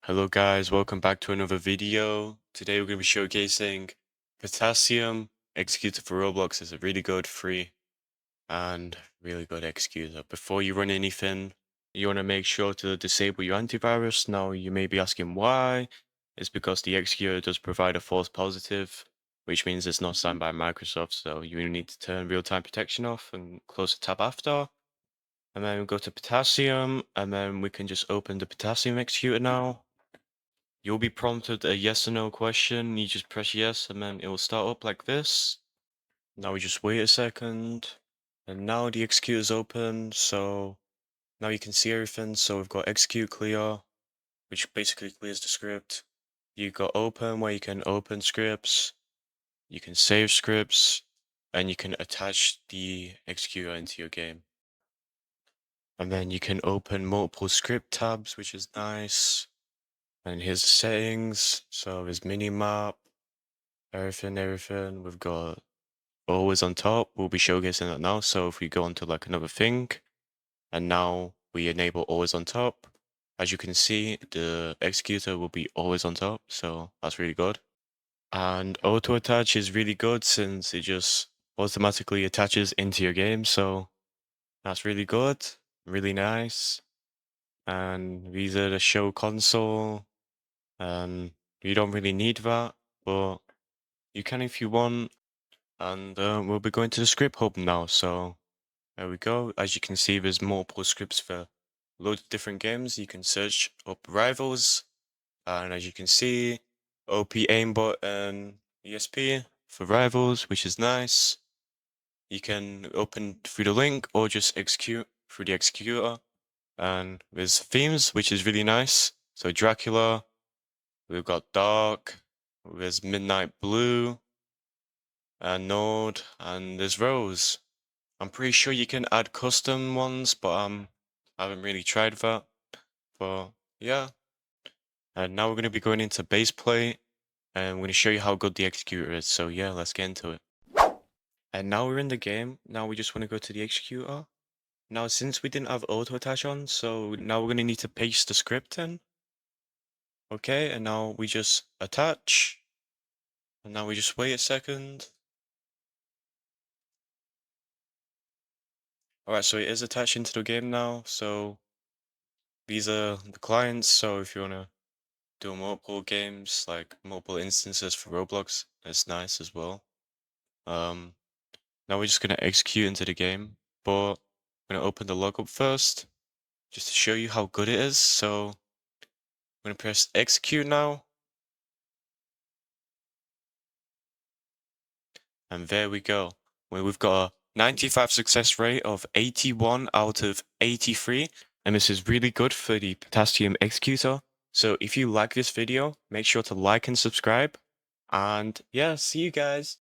Hello guys, welcome back to another video. Today we're going to be showcasing Potassium Executor for Roblox. It's a really good free and really good executor. Before you run anything, you want to make sure to disable your antivirus. Now you may be asking why. It's because the executor does provide a false positive, which means it's not signed by Microsoft. So you need to turn real-time protection off and close the tab after. And then we go to Potassium, and then we can just open the Potassium executor now. You'll be prompted a yes or no question. You just press yes, and then it will start up like this. Now we just wait a second. And now the execute is open, so now you can see everything. So we've got execute clear, which basically clears the script. You've got open, where you can open scripts, you can save scripts, and you can attach the executor into your game. And then you can open multiple script tabs, which is nice. And here's the settings. So there's minimap, everything. We've got always on top. We'll be showcasing that now. So if we go onto like another thing, and now we enable always on top, as you can see, the executor will be always on top. So that's really good. And auto attach is really good since it just automatically attaches into your game. So that's really good, really nice. And these are the show console. And you don't really need that, but you can if you want. And we'll be going to the script hub now. So there we go. As you can see, there's multiple scripts for loads of different games. You can search up rivals, and as you can see, OP aimbot and ESP for rivals, which is nice. You can open through the link or just execute through the executor. And there's themes, which is really nice. So Dracula, we've got Dark, there's Midnight Blue, and Node, and there's Rose. I'm pretty sure you can add custom ones, but I haven't really tried that. But yeah, and now we're going to be going into base plate, and I'm going to show you how good the executor is. So yeah, let's get into it. And now we're in the game. Now we just want to go to the executor. Now since we didn't have auto attach on, so now we're going to need to paste the script in. Okay, and now we just attach. And now we just wait a second. Alright, so it is attached into the game now. So these are the clients. So if you want to do multiple games, like multiple instances for Roblox, it's nice as well. Now we're just going to execute into the game, but I'm going to open the lookup first, just to show you how good it is. So I'm going to press execute now. And there we go. We've got a 95 success rate of 81 out of 83. And this is really good for the Potassium Executor. So if you like this video, make sure to like and subscribe. And yeah, see you guys.